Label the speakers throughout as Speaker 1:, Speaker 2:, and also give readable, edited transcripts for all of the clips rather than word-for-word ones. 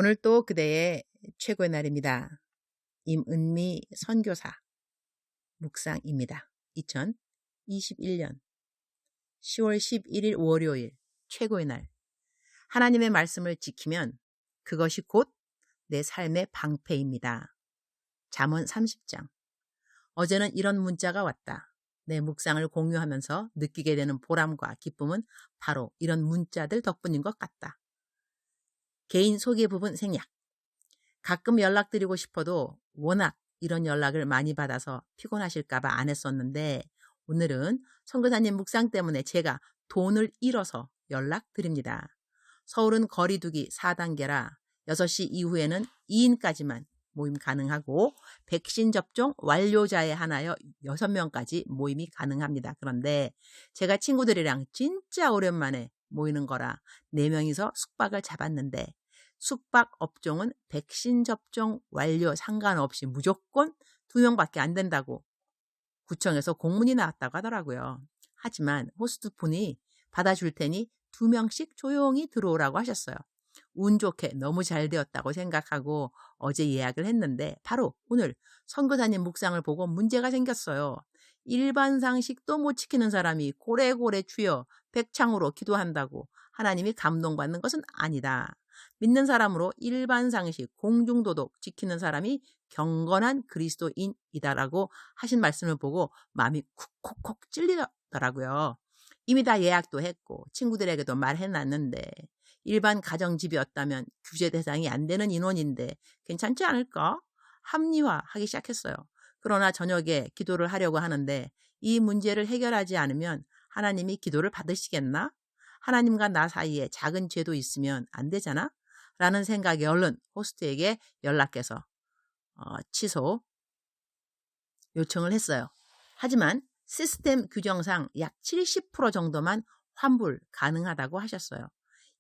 Speaker 1: 오늘 또 그대의 최고의 날입니다. 임은미 선교사 묵상입니다. 2021년 10월 11일 월요일 최고의 날. 하나님의 말씀을 지키면 그것이 곧 내 삶의 방패입니다. 잠언 30장. 어제는 이런 문자가 왔다. 내 묵상을 공유하면서 느끼게 되는 보람과 기쁨은 바로 이런 문자들 덕분인 것 같다. 개인 소개 부분 생략. 가끔 연락드리고 싶어도 워낙 이런 연락을 많이 받아서 피곤하실까봐 안 했었는데 오늘은 선교사님 묵상 때문에 제가 돈을 잃어서 연락드립니다. 서울은 거리두기 4단계라 6시 이후에는 2인까지만 모임 가능하고 백신 접종 완료자에 한하여 6명까지 모임이 가능합니다. 그런데 제가 친구들이랑 진짜 오랜만에 모이는 거라 4명이서 숙박을 잡았는데 숙박 업종은 백신 접종 완료 상관없이 무조건 2명밖에 안 된다고 구청에서 공문이 나왔다고 하더라고요. 하지만 호스트분이 받아줄 테니 2명씩 조용히 들어오라고 하셨어요. 운 좋게 너무 잘 되었다고 생각하고 어제 예약을 했는데 바로 오늘 선교사님 묵상을 보고 문제가 생겼어요. 일반 상식도 못 지키는 사람이 고래고래 주여 백창으로 기도한다고 하나님이 감동받는 것은 아니다. 믿는 사람으로 일반 상식, 공중도덕 지키는 사람이 경건한 그리스도인이다라고 하신 말씀을 보고 마음이 쿡쿡쿡 찔리더라고요. 이미 다 예약도 했고 친구들에게도 말해놨는데 일반 가정집이었다면 규제 대상이 안 되는 인원인데 괜찮지 않을까? 합리화하기 시작했어요. 그러나 저녁에 기도를 하려고 하는데 이 문제를 해결하지 않으면 하나님이 기도를 받으시겠나? 하나님과 나 사이에 작은 죄도 있으면 안 되잖아? 라는 생각에 얼른 호스트에게 연락해서 취소 요청을 했어요. 하지만 시스템 규정상 약 70% 정도만 환불 가능하다고 하셨어요.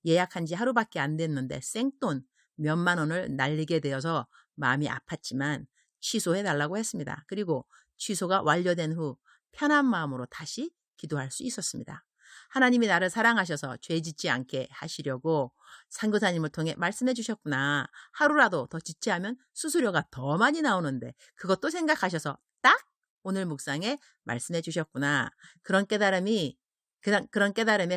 Speaker 1: 예약한 지 하루밖에 안 됐는데 생돈 몇만 원을 날리게 되어서 마음이 아팠지만 취소해달라고 했습니다. 그리고 취소가 완료된 후 편한 마음으로 다시 기도할 수 있었습니다. 하나님이 나를 사랑하셔서 죄 짓지 않게 하시려고 선교사님을 통해 말씀해 주셨구나. 하루라도 더 지체하면 수수료가 더 많이 나오는데 그것도 생각하셔서 딱 오늘 묵상에 말씀해 주셨구나. 그런 깨달음에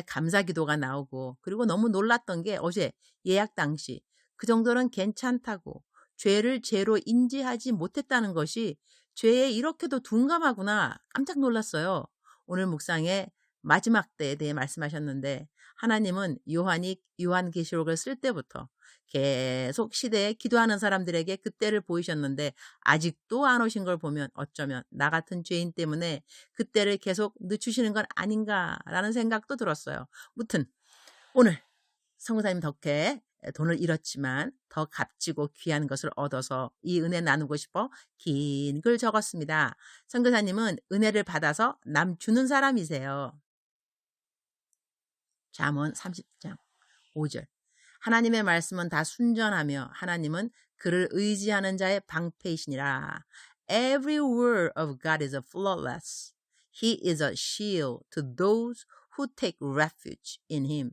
Speaker 1: 감사 기도가 나오고 그리고 너무 놀랐던 게 어제 예약 당시 그 정도는 괜찮다고 죄를 죄로 인지하지 못했다는 것이 죄에 이렇게도 둔감하구나 깜짝 놀랐어요. 오늘 묵상에 마지막 때에 대해 말씀하셨는데 하나님은 요한계시록을 쓸 때부터 계속 시대에 기도하는 사람들에게 그때를 보이셨는데 아직도 안 오신 걸 보면 어쩌면 나 같은 죄인 때문에 그때를 계속 늦추시는 건 아닌가라는 생각도 들었어요. 무튼 오늘 선교사님 덕에 돈을 잃었지만 더 값지고 귀한 것을 얻어서 이 은혜 나누고 싶어 긴 글 적었습니다. 선교사님은 은혜를 받아서 남 주는 사람이세요. 잠언 30장 5절. 하나님의 말씀은 다 순전하며 하나님은 그를 의지하는 자의 방패이시니라. Every word of God is flawless. He is a shield to those who take refuge in him.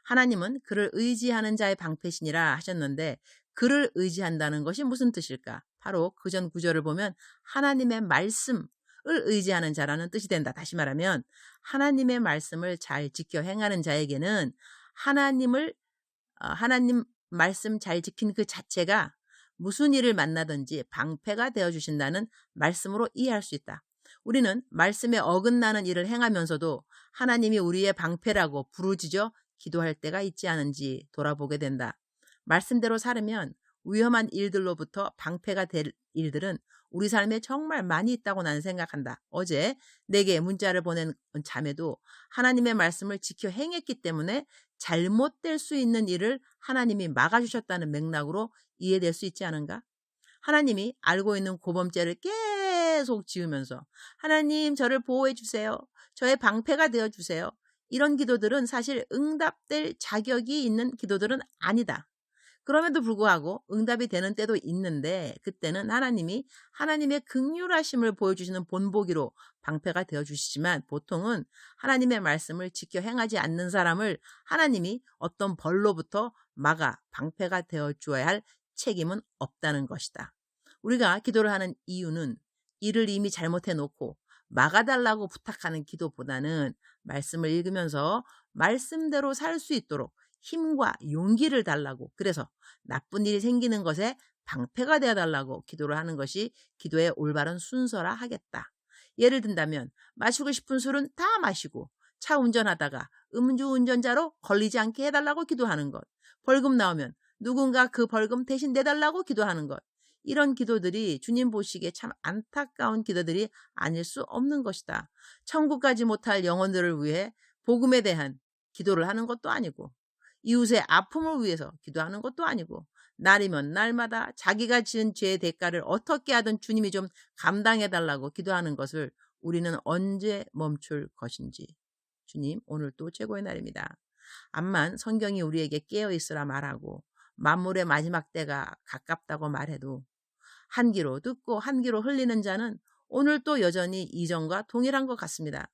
Speaker 1: 하나님은 그를 의지하는 자의 방패시니라 하셨는데 그를 의지한다는 것이 무슨 뜻일까? 바로 그 전 구절을 보면 하나님의 말씀을 의지하는 자라는 뜻이 된다. 다시 말하면 하나님의 말씀을 잘 지켜 행하는 자에게는 하나님 말씀 잘 지킨 그 자체가 무슨 일을 만나든지 방패가 되어주신다는 말씀으로 이해할 수 있다. 우리는 말씀에 어긋나는 일을 행하면서도 하나님이 우리의 방패라고 부르짖어 기도할 때가 있지 않은지 돌아보게 된다. 말씀대로 살으면 위험한 일들로부터 방패가 될 일들은 우리 삶에 정말 많이 있다고 나는 생각한다. 어제 내게 문자를 보낸 자매도 하나님의 말씀을 지켜 행했기 때문에 잘못될 수 있는 일을 하나님이 막아주셨다는 맥락으로 이해될 수 있지 않은가? 하나님이 알고 있는 고범죄를 계속 지으면서 하나님 저를 보호해 주세요. 저의 방패가 되어 주세요. 이런 기도들은 사실 응답될 자격이 있는 기도들은 아니다. 그럼에도 불구하고 응답이 되는 때도 있는데 그때는 하나님이 하나님의 긍휼하심을 보여주시는 본보기로 방패가 되어주시지만 보통은 하나님의 말씀을 지켜 행하지 않는 사람을 하나님이 어떤 벌로부터 막아 방패가 되어 주어야 할 책임은 없다는 것이다. 우리가 기도를 하는 이유는 일을 이미 잘못해 놓고 막아달라고 부탁하는 기도보다는 말씀을 읽으면서 말씀대로 살 수 있도록 힘과 용기를 달라고, 그래서 나쁜 일이 생기는 것에 방패가 되어달라고 기도를 하는 것이 기도의 올바른 순서라 하겠다. 예를 든다면 마시고 싶은 술은 다 마시고 차 운전하다가 음주운전자로 걸리지 않게 해달라고 기도하는 것, 벌금 나오면 누군가 그 벌금 대신 내달라고 기도하는 것, 이런 기도들이 주님 보시기에 참 안타까운 기도들이 아닐 수 없는 것이다. 천국 가지 못할 영혼들을 위해 복음에 대한 기도를 하는 것도 아니고, 이웃의 아픔을 위해서 기도하는 것도 아니고, 날이면 날마다 자기가 지은 죄의 대가를 어떻게 하든 주님이 좀 감당해달라고 기도하는 것을 우리는 언제 멈출 것인지. 주님, 오늘 또 최고의 날입니다. 암만 성경이 우리에게 깨어있으라 말하고 만물의 마지막 때가 가깝다고 말해도 한 귀로 듣고 한 귀로 흘리는 자는 오늘 또 여전히 이전과 동일한 것 같습니다.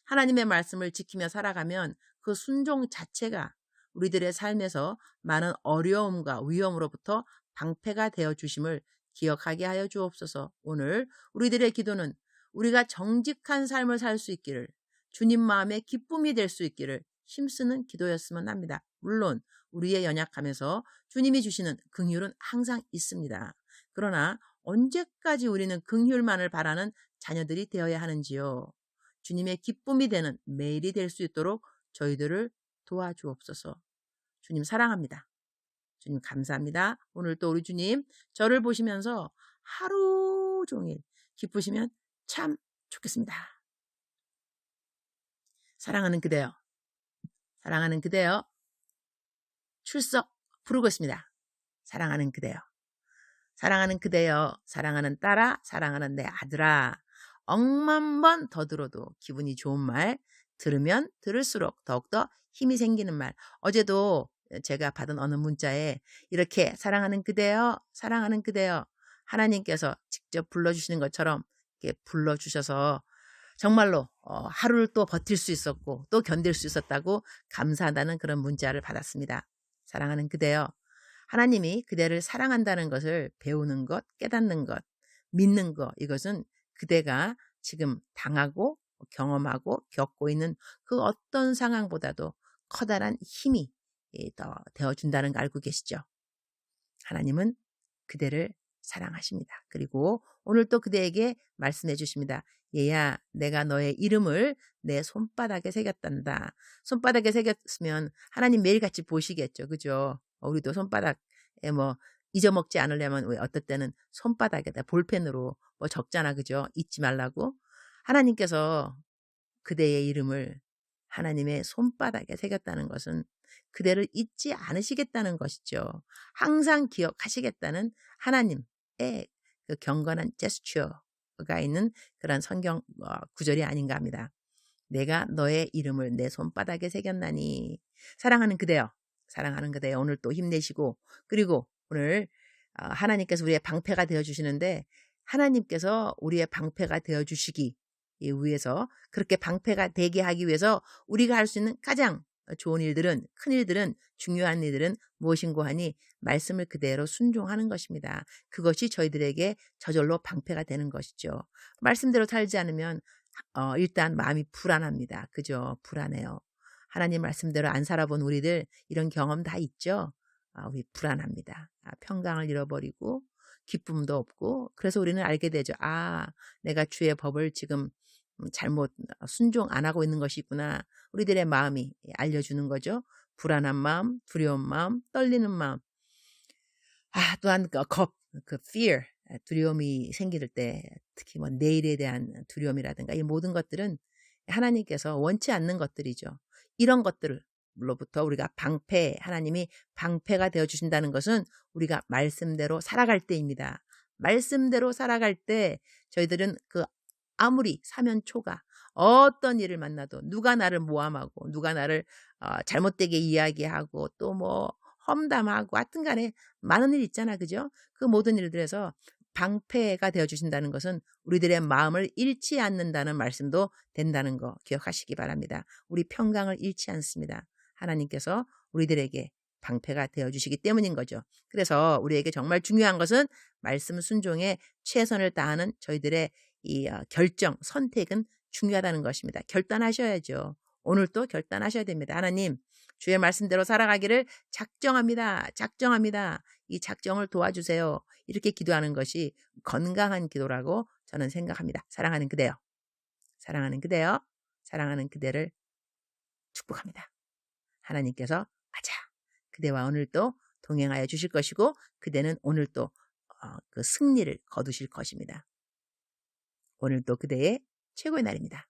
Speaker 1: 하나님의 말씀을 지키며 살아가면 그 순종 자체가 우리들의 삶에서 많은 어려움과 위험으로부터 방패가 되어 주심을 기억하게 하여 주옵소서. 오늘 우리들의 기도는 우리가 정직한 삶을 살 수 있기를, 주님 마음의 기쁨이 될 수 있기를 힘쓰는 기도였으면 합니다. 물론 우리의 연약함에서 주님이 주시는 긍휼은 항상 있습니다. 그러나 언제까지 우리는 긍휼만을 바라는 자녀들이 되어야 하는지요. 주님의 기쁨이 되는 매일이 될 수 있도록 저희들을 도와주옵소서. 주님 사랑합니다. 주님 감사합니다. 오늘 또 우리 주님 저를 보시면서 하루 종일 기쁘시면 참 좋겠습니다. 사랑하는 그대여, 사랑하는 그대여, 출석 부르고 있습니다. 사랑하는 그대여, 사랑하는 그대여, 사랑하는 딸아, 사랑하는 내 아들아. 억만 번 더 들어도 기분이 좋은 말, 들으면 들을수록 더욱더 힘이 생기는 말. 어제도 제가 받은 어느 문자에 이렇게 사랑하는 그대여, 사랑하는 그대여, 하나님께서 직접 불러주시는 것처럼 이렇게 불러주셔서 정말로 하루를 또 버틸 수 있었고 또 견딜 수 있었다고 감사하다는 그런 문자를 받았습니다. 사랑하는 그대여, 하나님이 그대를 사랑한다는 것을 배우는 것, 깨닫는 것, 믿는 것, 이것은 그대가 지금 당하고 경험하고 겪고 있는 그 어떤 상황보다도 커다란 힘이 더 되어준다는 걸 알고 계시죠? 하나님은 그대를 사랑하십니다. 그리고 오늘 또 그대에게 말씀해 주십니다. 얘야, 내가 너의 이름을 내 손바닥에 새겼단다. 손바닥에 새겼으면 하나님 매일같이 보시겠죠. 그죠? 우리도 손바닥에 뭐 잊어먹지 않으려면 왜 어떨 때는 손바닥에다 볼펜으로 뭐 적잖아. 그죠? 잊지 말라고. 하나님께서 그대의 이름을 하나님의 손바닥에 새겼다는 것은 그대를 잊지 않으시겠다는 것이죠. 항상 기억하시겠다는 하나님의 그 경건한 제스처가 있는 그런 성경 구절이 아닌가 합니다. 내가 너의 이름을 내 손바닥에 새겼나니. 사랑하는 그대여, 사랑하는 그대여, 오늘 또 힘내시고, 그리고 오늘 하나님께서 우리의 방패가 되어주시는데 하나님께서 우리의 방패가 되어주시기 위해서, 그렇게 방패가 되게 하기 위해서 우리가 할 수 있는 가장 좋은 일들은, 큰 일들은, 중요한 일들은 무엇인고 하니 말씀을 그대로 순종하는 것입니다. 그것이 저희들에게 저절로 방패가 되는 것이죠. 말씀대로 살지 않으면 일단 마음이 불안합니다. 그죠? 불안해요. 하나님 말씀대로 안 살아본 우리들 이런 경험 다 있죠? 우리 불안합니다. 평강을 잃어버리고 기쁨도 없고, 그래서 우리는 알게 되죠. 내가 주의 법을 지금 잘못 순종 안 하고 있는 것이 있구나. 우리들의 마음이 알려주는 거죠. 불안한 마음, 두려운 마음, 떨리는 마음. 또한 그 fear, 두려움이 생길 때, 특히 뭐 내일에 대한 두려움이라든가 이 모든 것들은 하나님께서 원치 않는 것들이죠. 이런 것들로부터 우리가 하나님이 방패가 되어 주신다는 것은 우리가 말씀대로 살아갈 때입니다. 말씀대로 살아갈 때 저희들은 아무리 사면초가 어떤 일을 만나도, 누가 나를 모함하고 누가 나를 잘못되게 이야기하고 또 뭐 험담하고 하여튼 간에 많은 일 있잖아. 그죠? 그 모든 일들에서 방패가 되어주신다는 것은 우리들의 마음을 잃지 않는다는 말씀도 된다는 거 기억하시기 바랍니다. 우리 평강을 잃지 않습니다. 하나님께서 우리들에게 방패가 되어주시기 때문인 거죠. 그래서 우리에게 정말 중요한 것은 말씀 순종에 최선을 다하는 저희들의 이 결정, 선택은 중요하다는 것입니다. 결단하셔야죠. 오늘 또 결단하셔야 됩니다. 하나님, 주의 말씀대로 살아가기를 작정합니다. 작정합니다. 이 작정을 도와주세요. 이렇게 기도하는 것이 건강한 기도라고 저는 생각합니다. 사랑하는 그대요. 사랑하는 그대요. 사랑하는 그대를 축복합니다. 하나님께서 맞아. 그대와 오늘 또 동행하여 주실 것이고 그대는 오늘 또 그 승리를 거두실 것입니다. 오늘 또 그대의 최고의 날입니다.